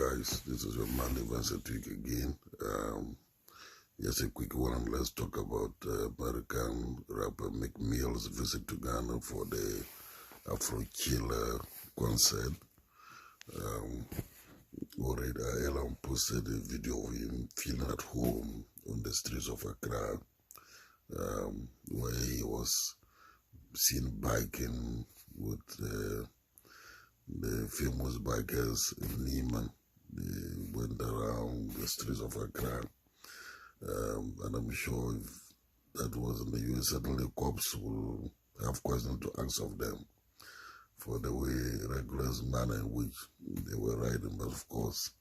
guys, this is your Monday Vincent week again. Just a quick one. Let's talk about American rapper Meek's visit to Ghana for the Afro Killer concert. Already Elon posted a video of him feeling at home on the streets of Accra, where he was seen biking with the famous bikers in Neiman. They went around the streets of Accra, and I'm sure if that was in the US, certainly cops will have questions to ask of them for the way, reckless manner in which they were riding. But of course,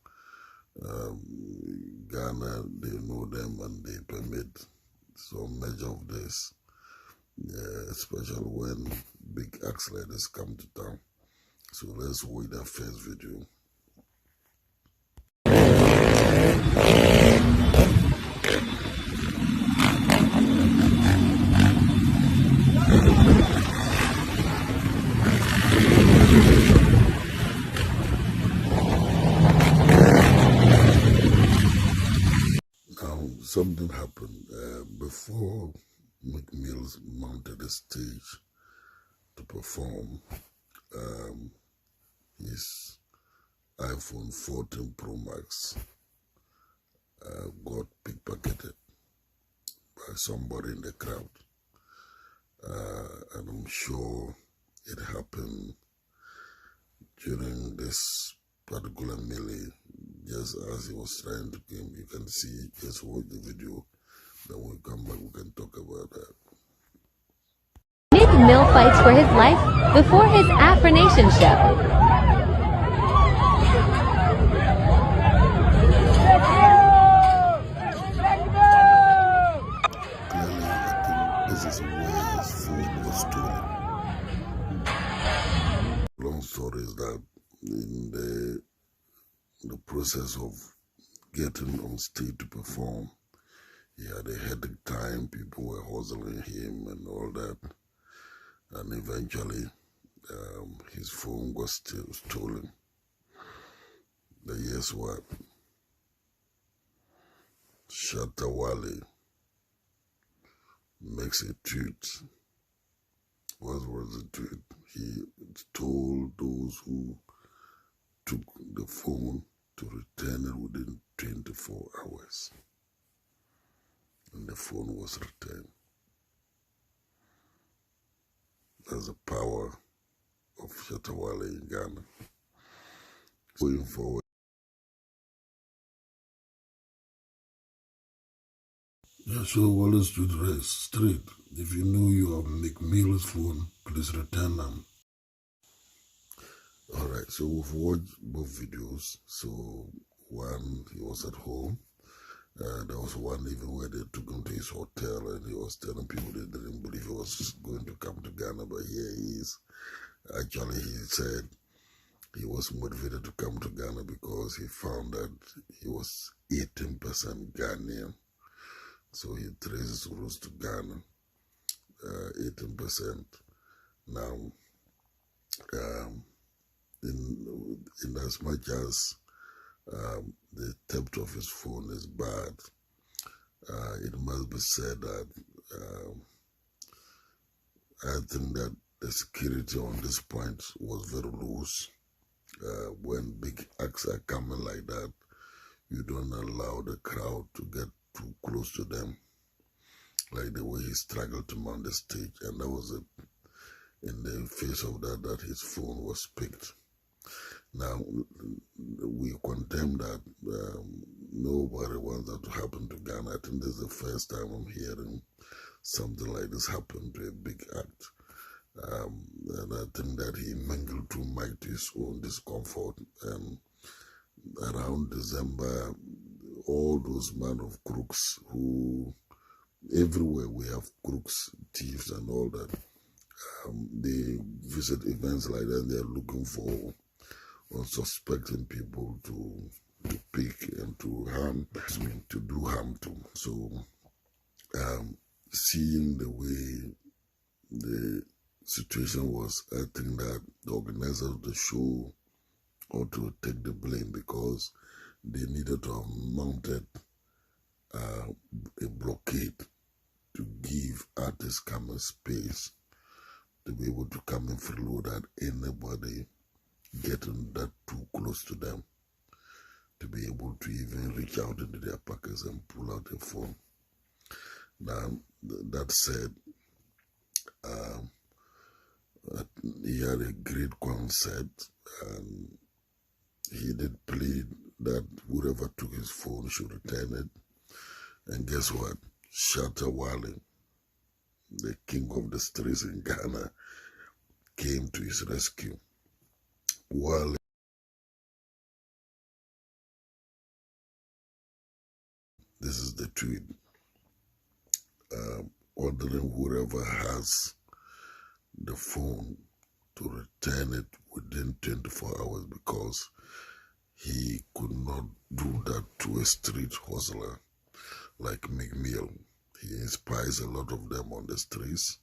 Ghana, they know them and they permit so much of this, especially when big acts like this come to town. So let's watch that first video. Now, something happened before Meek mounted the stage to perform. His iPhone 14 Pro Max got pickpocketed by somebody in the crowd, and I'm sure it happened during this particular melee, just as he was trying to game. You can see, just watch the video, then when we come back we can talk about that. Meek Mill fights for his life before his Afro Nation show. Clearly, I think this is where his phone was stolen. Long story is that in the process of getting on stage to perform, he had a headache time, people were hustling him and all that, and eventually his phone was still stolen. But guess what? Shatta Wale'S makes a tweet. What was the tweet? He told those who took the phone to return it within 24 hours. And the phone was returned. That's the power of Shatta Wale'S in Ghana. Going forward. Yeah, so Wale'S to the rest. Straight. If you know you have Meek Mill's phone, please return them. Alright, so we've watched both videos. So one, he was at home. There was one even where they took him to his hotel and he was telling people they didn't believe he was going to come to Ghana, but here he is. Actually, he said he was motivated to come to Ghana because he found that he was 18% Ghanaian. So he traced his roots to Ghana, 18%. Now, in as much as the theft of his phone is bad, it must be said that I think that the security on this point was very loose. When big acts are coming like that, you don't allow the crowd to get too close to them, like the way he struggled to mount the stage, and that was in the face of that his phone was picked. Now, we condemn that. Nobody wants that to happen to Ghana. I think this is the first time I'm hearing something like this happen to a big act. And I think that he mingled too much to his own discomfort. And around December, all those men of crooks who, everywhere we have crooks, thieves and all that, they visit events like that, they're looking for unsuspecting people to pick and to harm, to do harm to. So, seeing the way the situation was, I think that the organizers of the show ought to take the blame, because they needed to have mounted a blockade to give artists coming space to be able to come in freely without anybody getting that too close to them, to be able to even reach out into their pockets and pull out a phone. Now, that said, he had a great concert, and he did plead that whoever took his phone should return it. And guess what? Shatta Wale, the king of the streets in Ghana, came to his rescue. Wale this is the tweet, ordering whoever has the phone to return it within 24 hours because he could not do that to a street hustler like Meek. He inspires a lot of them on the streets,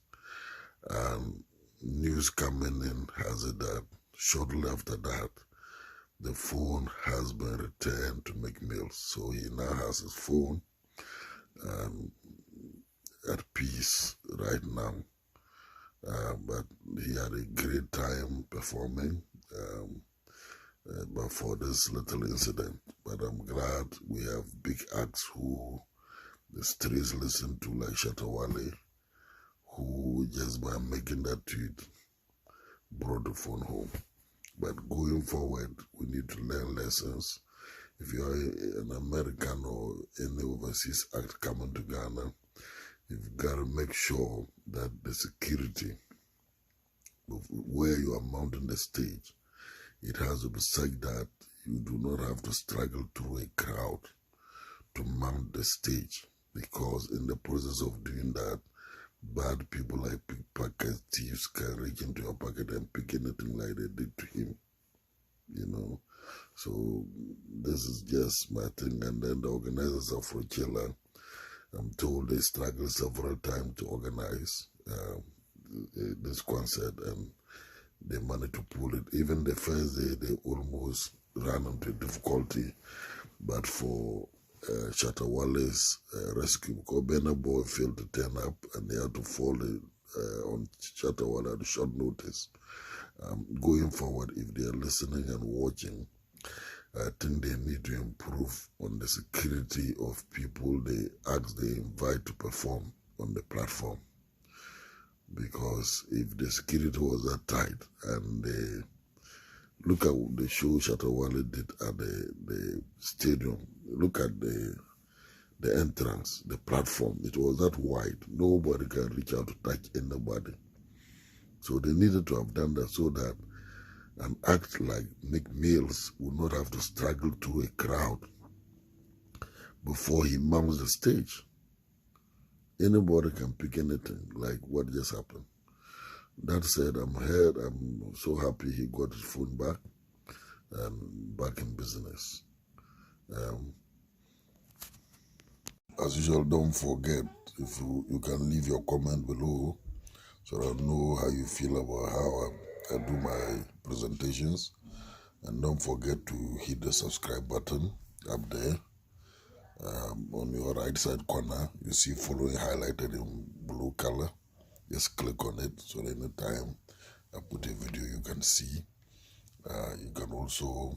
and news coming in has it that shortly after that, the phone has been returned to Meek. So he now has his phone at peace right now. But he had a great time performing but for this little incident. But I'm glad we have big acts who the streets listen to, like Shatta Wale, who just by making that tweet brought the phone home. But going forward, we need to learn lessons. If you are an American or any overseas act coming to Ghana, you've got to make sure that the security of where you are mounting the stage, it has to be such that you do not have to struggle through a crowd to mount the stage, because in the process of doing that, bad people like pickpocket thieves can reach into your pocket and pick anything like they did to him, you know. So this is just my thing. And then the organizers of Rochella, I'm told they struggled several times to organize this concert, and they managed to pull it. Even the first day, they almost ran into difficulty. But for Shatta Wale's rescue, because Burna Boy failed to turn up, and they had to fall on Shatta Wale at short notice. Going forward, if they are listening and watching, I think they need to improve on the security of people they invite to perform on the platform. Because if the security was that tight, and they look at the show Shatta Wale did at the stadium, look at the entrance, the platform, it was that wide. Nobody can reach out to touch anybody. So they needed to have done that so that an act like Meek would not have to struggle through a crowd before he mounts the stage. Anybody can pick anything, like what just happened. That said, I'm so happy he got his phone back and back in business. As usual, don't forget, if you can leave your comment below so that I know how you feel about how I do my presentations. And don't forget to hit the subscribe button up there. On your right side corner, you see following highlighted in blue color. Just click on it so that anytime I put a video you can see. You can also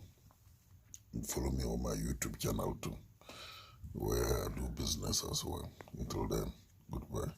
follow me on my YouTube channel too, where I do business as well. Until then, goodbye.